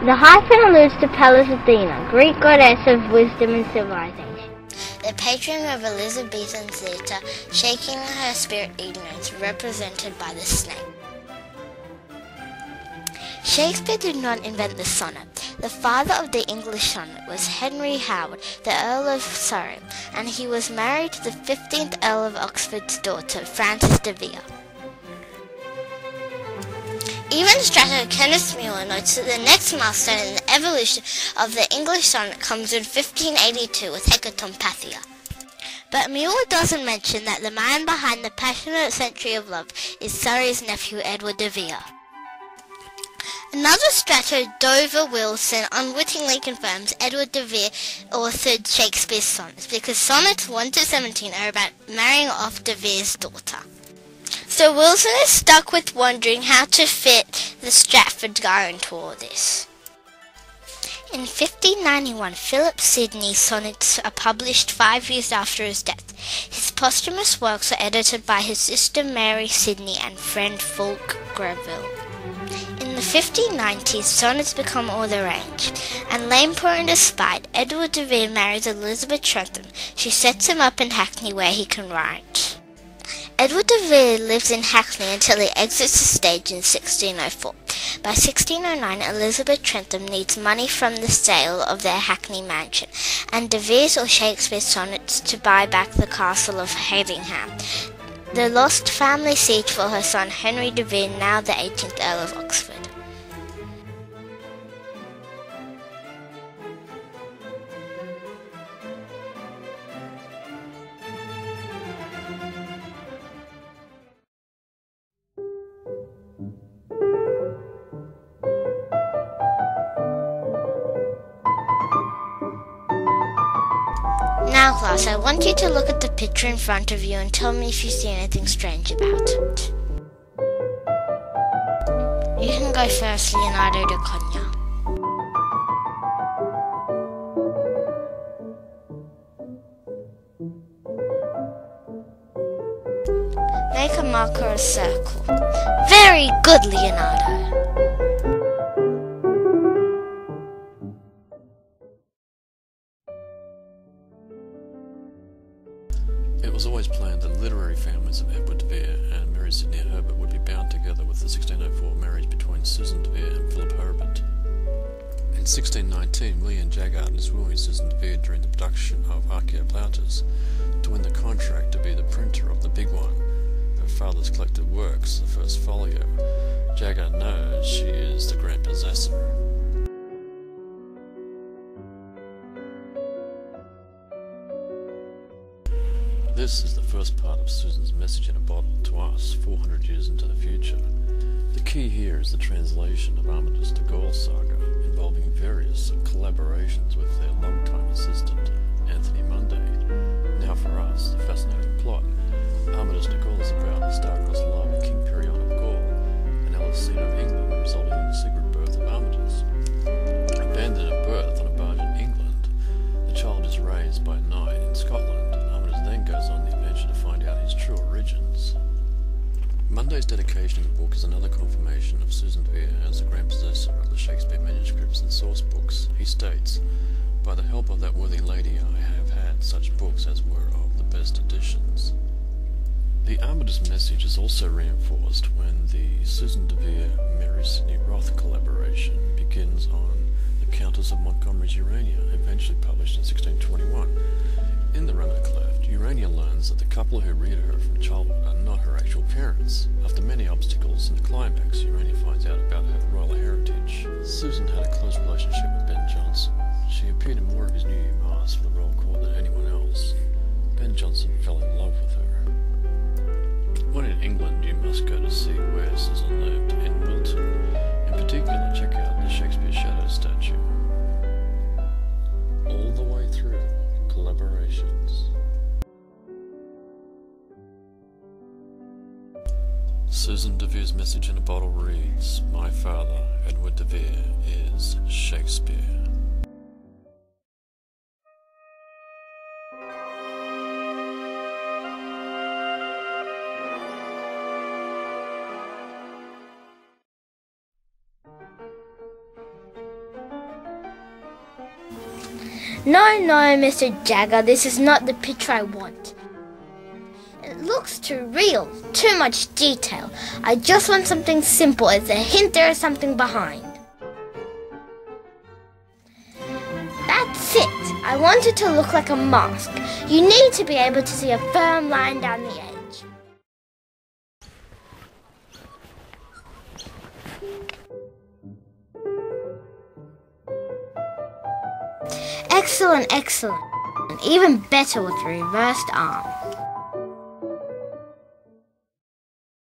The hyphen alludes to Pallas Athena, Greek goddess of wisdom and civilization. The patron of Elizabethan theatre, shaking her spirit ignorance, represented by the snake. Shakespeare did not invent the sonnet. The father of the English sonnet was Henry Howard, the Earl of Surrey, and he was married to the 15th Earl of Oxford's daughter, Frances de Vere. Even Strato Kenneth Muir notes that the next milestone in the evolution of the English sonnet comes in 1582 with Hecatompathia. But Muir doesn't mention that the man behind the passionate Century of Love is Surrey's nephew Edward de Vere. Another Strato, Dover Wilson, unwittingly confirms Edward de Vere authored Shakespeare's sonnets, because sonnets 1 to 17 are about marrying off de Vere's daughter. So Wilson is stuck with wondering how to fit the Stratford guy into all this. In 1591, Philip Sidney's sonnets are published 5 years after his death. His posthumous works are edited by his sister Mary Sidney and friend Fulk Greville. In the 1590s, sonnets become all the rage, and lame poor in despite, Edward de Vere marries Elizabeth Trentham. She sets him up in Hackney where he can write. Edward de Vere lives in Hackney until he exits the stage in 1604. By 1609, Elizabeth Trentham needs money from the sale of their Hackney mansion, and de Vere's or Shakespeare's sonnets to buy back the castle of Havingham, the lost family seat for her son Henry de Vere, now the 18th Earl of Oxford. Now class, I want you to look at the picture in front of you and tell me if you see anything strange about it. You can go first, Leonardo da Cunha. Make a mark or a circle. Very good, Leonardo. It was always planned that literary families of Edward de Vere and Mary Sidney Herbert would be bound together with the 1604 marriage between Susan de Vere and Philip Herbert. In 1619, William Jaggard is wooing Susan de Vere during the production of Archaeoplautus to win the contract to be the printer of the big one, her father's collected works, the first folio. Jaggard knows she is the grand possessor. This is the first part of Susan's message in a bottle to us, 400 years into the future. The key here is the translation of Armitage de Gaulle saga, involving various collaborations with their longtime assistant, Anthony Munday. Now for us, the fascinating plot. Armitage de Gaulle is about the star-crossed love of King Perion of Gaul, and Alicina of England, resulting in the secret birth of Armitage. Abandoned at birth on a barge in England, the child is raised by a knight in Scotland. Then goes on the adventure to find out his true origins. Monday's dedication of the book is another confirmation of Susan de Vere as the grand possessor of the Shakespeare manuscripts and source books. He states, "By the help of that worthy lady I have had such books as were of the best editions." The Armitage message is also reinforced when the Susan de Vere-Mary Sidney Roth collaboration begins on the Countess of Montgomery's Urania, eventually published in 1621. In the run-up cleft, Urania learns that the couple who reared her from childhood are not her actual parents. After many obstacles in the climax, Urania finds out about her royal heritage. Susan had a close relationship with Ben Jonson. She appeared in more of his New Year Mass for the royal court than anyone else. Ben Jonson fell in love with her. When in England, you must go to see where Susan lived, in Wilton. In particular, check out the Shakespeare Shadow statue. All the way through. Collaborations. Susan de Vere's message in a bottle reads, "My father, Edward de Vere, is Shakespeare." No, Mr. Jagger, this is not the picture I want. It looks too real, too much detail. I just want something simple as a hint there is something behind. That's it. I want it to look like a mask. You need to be able to see a firm line down the edge. Excellent. Even better with the reversed arm.